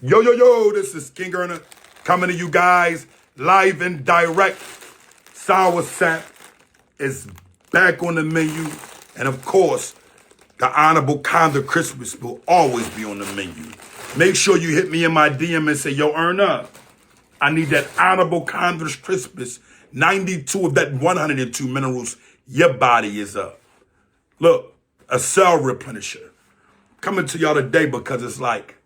Yo, yo, yo, this is King Earner coming to you guys live and direct. Sour Sap is back on the menu. And of course, the Honorable Condor Christmas will always be on the menu. Make sure you hit me in my DM and say, yo, Earner, I need that Honorable Condor's Christmas, 92 of that 102 minerals. Your body is up. Look, a cell replenisher. Coming to y'all today because it's like,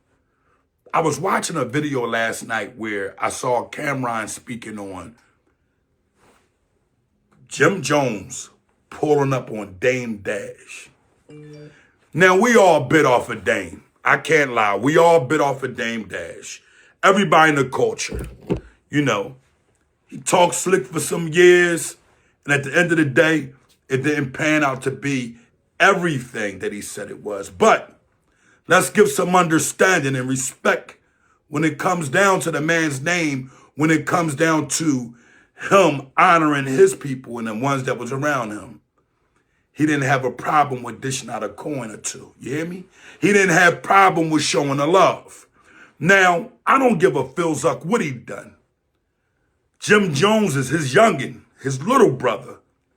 I was watching a video last night where I saw Cameron speaking on Jim Jones pulling up on Dame Dash. Now, we all bit off of Dame. I can't lie. We all bit off of Dame Dash. Everybody in the culture, you know, he talked slick for some years, and at the end of the day, it didn't pan out to be everything that he said it was. But let's give some understanding and respect when it comes down to the man's name, when it comes down to him honoring his people and the ones that was around him. He didn't have a problem with dishing out a coin or two. You hear me? He didn't have problem with showing the love. Now, I don't give a Philzuck what he done. Jim Jones is his youngin', his little brother,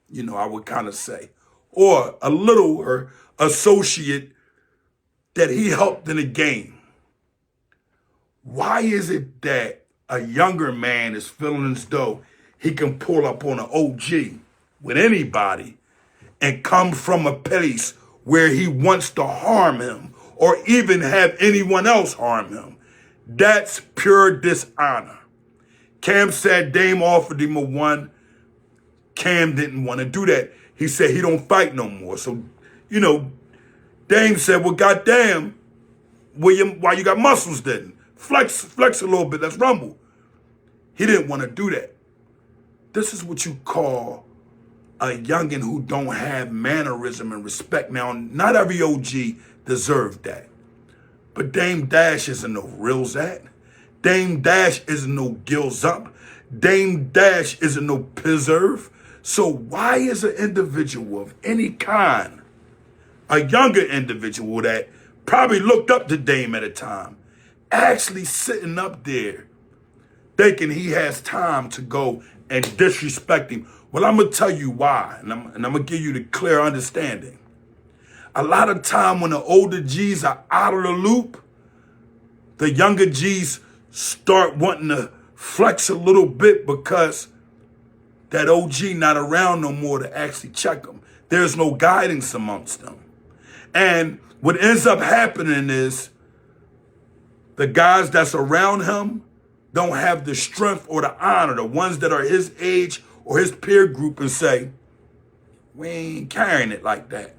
you know, I would kind of say, or a littler associate that he helped in the game. Why is it that a younger man is feeling as though he can pull up on an OG with anybody and come from a place where he wants to harm him or even have anyone else harm him? That's pure dishonor. Cam said Dame offered him a one. Cam didn't want to do that. He said he don't fight no more. So, you know, Dame said, well, goddamn, why you got muscles then? Flex a little bit, let's rumble. He didn't want to do that. This is what you call a youngin' who don't have mannerism and respect. Now, not every OG deserved that. But Dame Dash isn't no real Zat. Dame Dash isn't no Gills Up. Dame Dash isn't no preserve. So why is an individual of any kind, a younger individual that probably looked up to Dame at a time, actually sitting up there thinking he has time to go and disrespect him? Well, I'm going to tell you why, and I'm going to give you the clear understanding. A lot of time when the older G's are out of the loop, the younger G's start wanting to flex a little bit because that OG not around no more to actually check them. There's no guidance amongst them. And what ends up happening is the guys that's around him don't have the strength or the honor, the ones that are his age or his peer group, and say, we ain't carrying it like that.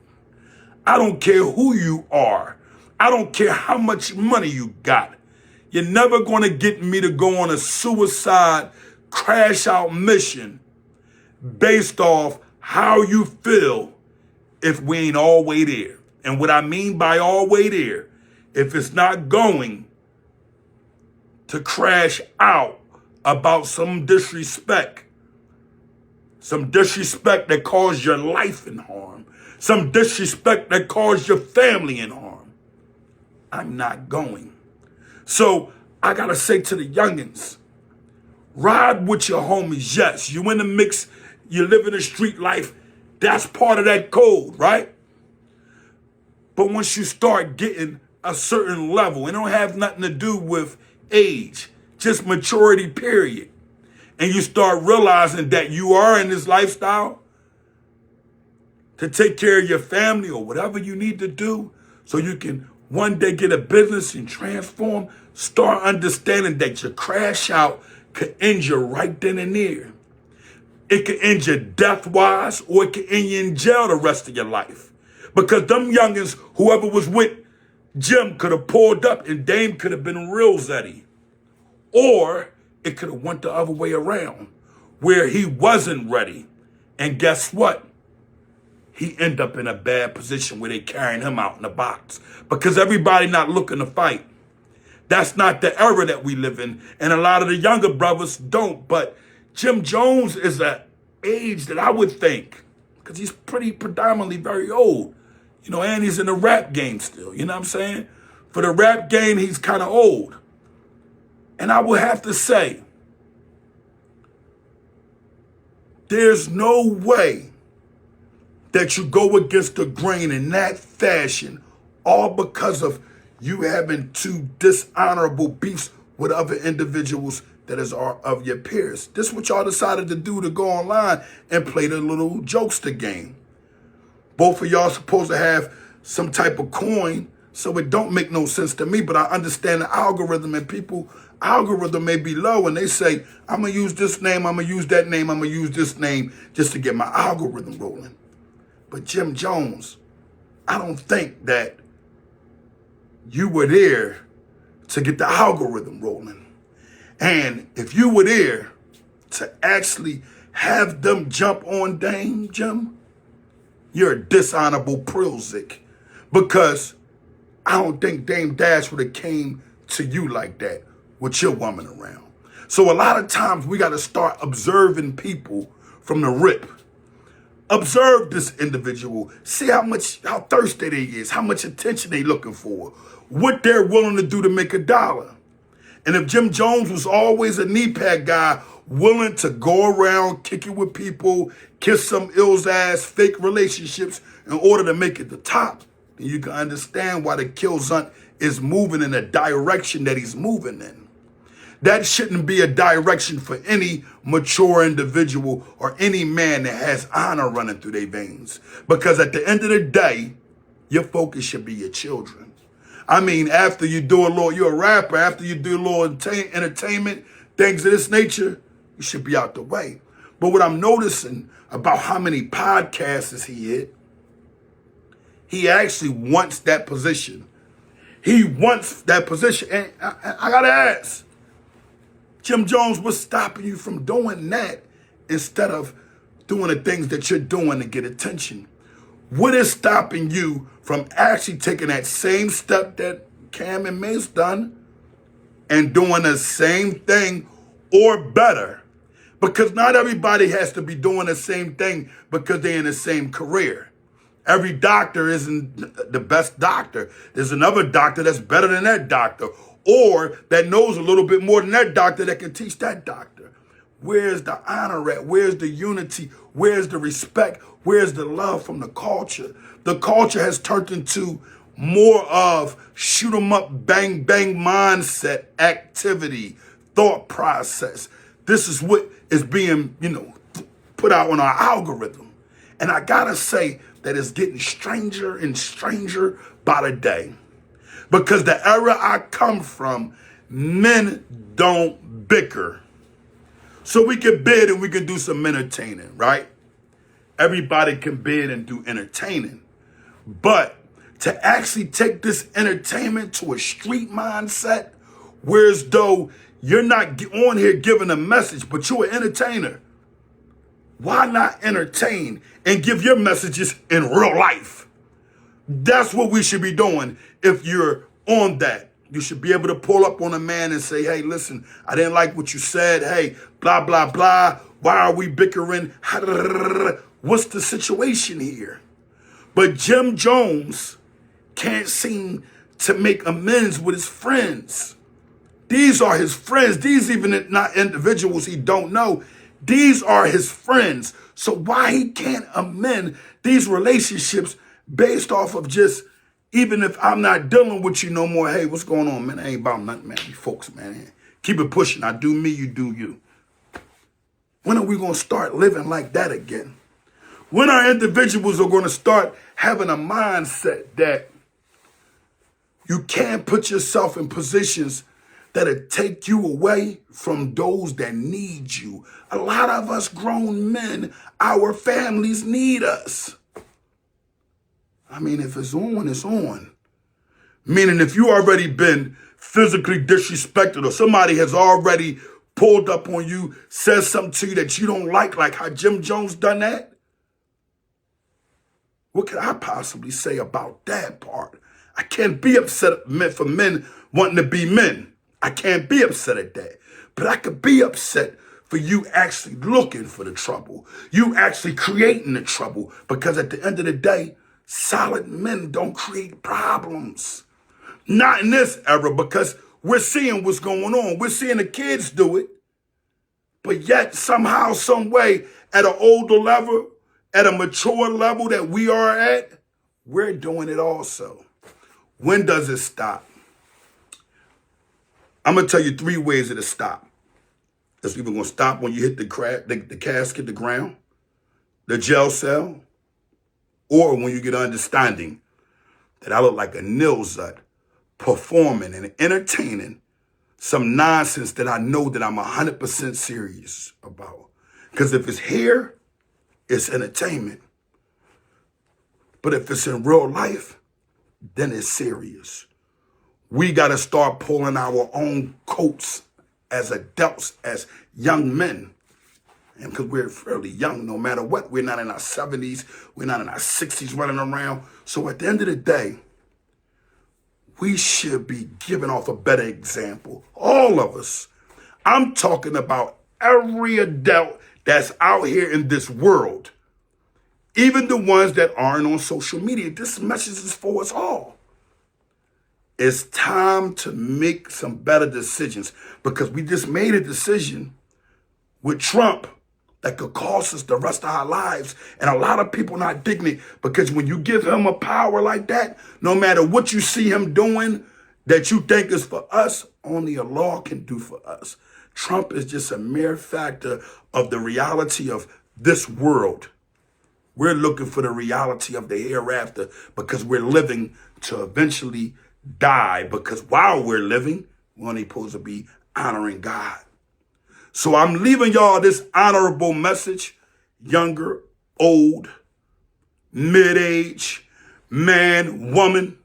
I don't care who you are. I don't care how much money you got. You're never going to get me to go on a suicide crash out mission based off how you feel if we ain't all way there. And what I mean by all way there, if it's not going to crash out about some disrespect that caused your life in harm, some disrespect that caused your family in harm, I'm not going. So I gotta say to the youngins, ride with your homies. Yes, you in the mix, you live in the street life. That's part of that code, right? But once you start getting a certain level, it don't have nothing to do with age, just maturity, period. And you start realizing that you are in this lifestyle to take care of your family or whatever you need to do so you can one day get a business and transform, start understanding that your crash out could end you right then and there. It could end you death-wise, or it could end you in jail the rest of your life. Because them youngins, whoever was with Jim could have pulled up and Dame could have been real Zeddy. Or it could have went the other way around, where he wasn't ready. And guess what? He end up in a bad position where they carrying him out in the box. Because everybody not looking to fight. That's not the era that we live in. And a lot of the younger brothers don't. But Jim Jones is an age that I would think, because he's pretty predominantly very old. You know, and he's in the rap game still. You know what I'm saying? For the rap game, he's kind of old. And I would have to say, there's no way that you go against the grain in that fashion, all because of you having two dishonorable beefs with other individuals that are of your peers. This is what y'all decided to do, to go online and play the little jokester game. Both of y'all supposed to have some type of coin, so it don't make no sense to me, but I understand the algorithm, and people, algorithm may be low, and they say, I'm going to use this name, I'm going to use that name, I'm going to use this name just to get my algorithm rolling. But Jim Jones, I don't think that you were there to get the algorithm rolling. And if you were there to actually have them jump on Dame Jim, you're a dishonorable Prilzik, because I don't think Dame Dash would have came to you like that with your woman around. So a lot of times we got to start observing people from the rip. Observe this individual. See how thirsty they is, how much attention they looking for, what they're willing to do to make $1. And if Jim Jones was always a knee pad guy, willing to go around, kick it with people, kiss some ill's ass, fake relationships in order to make it the top, then you can understand why the Doesnt is moving in the direction that he's moving in. That shouldn't be a direction for any mature individual or any man that has honor running through their veins. Because at the end of the day, your focus should be your children. I mean, after you do a little, you're a rapper, after you do a little entertainment, things of this nature, you should be out the way. But what I'm noticing about how many podcasts he hit, he actually wants that position. He wants that position. And I got to ask, Jim Jones, what's stopping you from doing that instead of doing the things that you're doing to get attention? What is stopping you from actually taking that same step that Cam and Mace done and doing the same thing or better? Because not everybody has to be doing the same thing because they're in the same career. Every doctor isn't the best doctor. There's another doctor that's better than that doctor, or that knows a little bit more than that doctor that can teach that doctor. Where's the honor at? Where's the unity? Where's the respect? Where's the love from the culture? The culture has turned into more of shoot 'em up, bang, bang mindset, activity, thought process. This is what is being, put out on our algorithm. And I gotta say that it's getting stranger and stranger by the day. Because the era I come from, men don't bicker. So we can bid and we can do some entertaining, right? Everybody can bid and do entertaining. But to actually take this entertainment to a street mindset, whereas though you're not on here giving a message, but you're an entertainer. Why not entertain and give your messages in real life? That's what we should be doing. If you're on that, you should be able to pull up on a man and say, hey, listen, I didn't like what you said. Hey, blah, blah, blah. Why are we bickering? What's the situation here? But Jim Jones can't seem to make amends with his friends. These are his friends. These even not individuals he don't know. These are his friends. So why he can't amend these relationships based off of just, even if I'm not dealing with you no more, hey, what's going on, man? I ain't about nothing, man. You folks, man. Keep it pushing. I do me, you do you. When are we going to start living like that again? When our individuals are going to start having a mindset that you can't put yourself in positions that'll take you away from those that need you. A lot of us grown men, our families need us. I mean, if it's on, it's on. Meaning if you already been physically disrespected or somebody has already pulled up on you, says something to you that you don't like how Jim Jones done that, what could I possibly say about that part? I can't be upset for men wanting to be men. I can't be upset at that. But I could be upset for you actually looking for the trouble. You actually creating the trouble. Because at the end of the day, solid men don't create problems. Not in this era, because We're seeing what's going on. We're seeing the kids do it. But yet, somehow, some way, at an older level, at a mature level that we are at, we're doing it also. When does it stop? I'm going to tell you 3 ways it'll stop. It's either going to stop when you hit the casket, the ground, the jail cell, or when you get understanding that I look like a nilzut performing and entertaining some nonsense that I know that I'm 100% serious about. Because if it's here, it's entertainment. But if it's in real life, then it's serious. We got to start pulling our own coats as adults, as young men. And because we're fairly young, no matter what, we're not in our 70s, we're not in our 60s running around. So at the end of the day, we should be giving off a better example. All of us. I'm talking about every adult that's out here in this world. Even the ones that aren't on social media. This message is for us all. It's time to make some better decisions because we just made a decision with Trump that could cost us the rest of our lives. And a lot of people not digging it because when you give him a power like that, no matter what you see him doing that you think is for us, only a law can do for us. Trump is just a mere factor of the reality of this world. We're looking for the reality of the hereafter because we're living to eventually die because while we're living, we're only supposed to be honoring God. So I'm leaving y'all this honorable message, younger, old, mid-age, man, woman,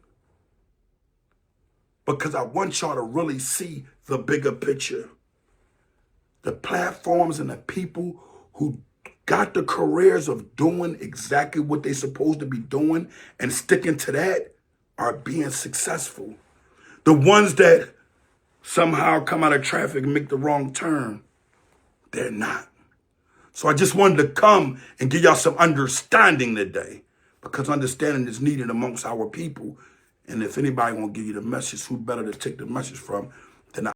because I want y'all to really see the bigger picture. The platforms and the people who got the careers of doing exactly what they're supposed to be doing and sticking to that are being successful. The ones that somehow come out of traffic and make the wrong turn, they're not. So I just wanted to come and give y'all some understanding today because understanding is needed amongst our people. And if anybody won't give you the message, who better to take the message from than